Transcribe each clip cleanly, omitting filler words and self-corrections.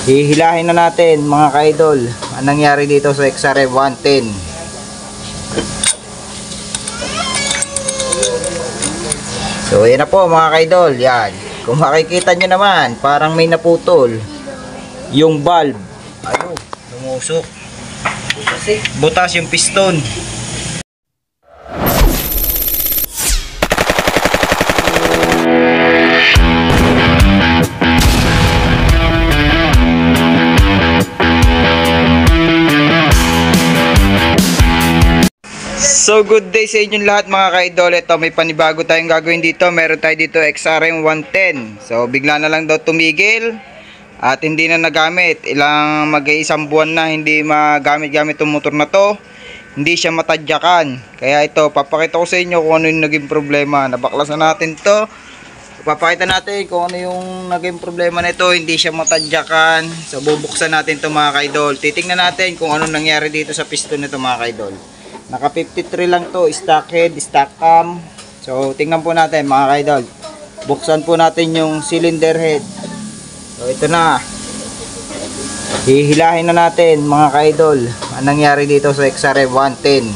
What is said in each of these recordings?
Hihilahin na natin mga ka-idol. Anong nangyari dito sa XRM 110? So ayan na po mga ka-idol. Yan. Kung makikita nyo naman, parang may naputol yung valve. Ayun, lumusok. Butas yung piston. So good day sa inyong lahat mga ka-idol. Ito may panibago tayong gagawin dito. Meron tayo dito XRM 110. So bigla na lang daw tumigil at hindi na nagamit. Mag-iisang buwan na hindi magamit-gamit itong motor na to. Hindi siya matadyakan. Kaya ito, papakita ko sa inyo kung ano yung naging problema. Nabaklasan natin to. Papakita natin kung ano yung naging problema nito. Hindi siya matadyakan. So bubuksan natin to mga ka-idol. Titingnan natin kung ano nangyari dito sa piston nito mga ka-idol. Naka 53 lang to, stock head, stock cam. So tingnan po natin mga ka-idol. Buksan po natin yung cylinder head. So ito na. Hihilahin na natin mga ka-idol. Anong nangyari dito sa XRM 110?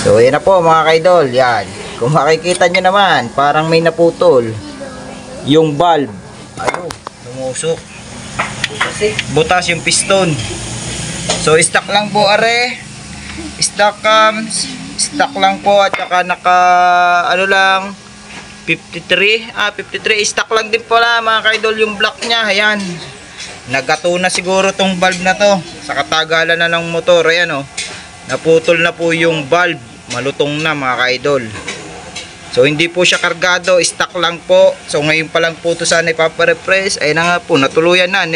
So ayan na po mga ka-idol. Yan. Kung makikita nyo naman, parang may naputol yung valve. Ayun, lumusok. Butas yung piston. So stock lang po are. Stock cams, stock lang po at saka naka ano lang 53. 53 stock lang din pala mga ka-idol yung block niya. Ayan. Nagato na siguro tong valve na to sa katagalan na ng motor. Ayan oh. Naputol na po yung valve. Malutong na mga ka-idol. So hindi po siya kargado, stock lang po. So ngayon pa lang po ito sana ipapa-refresh. Ayun na nga po, natuluyan na.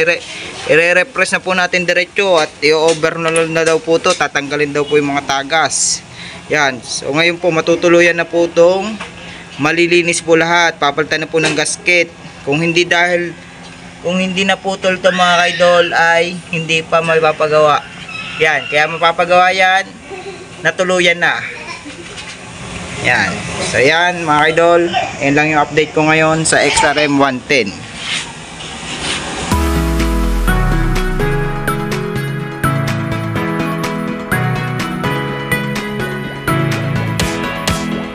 I-refresh na po natin diretso at i-overload na daw po ito. Tatanggalin daw po yung mga tagas. Yan. So ngayon po matutuluyan na po itong malilinis po lahat. Papalitan na po ng gasket. Kung hindi naputol ito mga ka-idol ay hindi pa mapapagawa. Yan. Kaya mapapagawa yan. Natuluyan na. Yan. So yan mga idol, yan lang yung update ko ngayon sa XRM 110.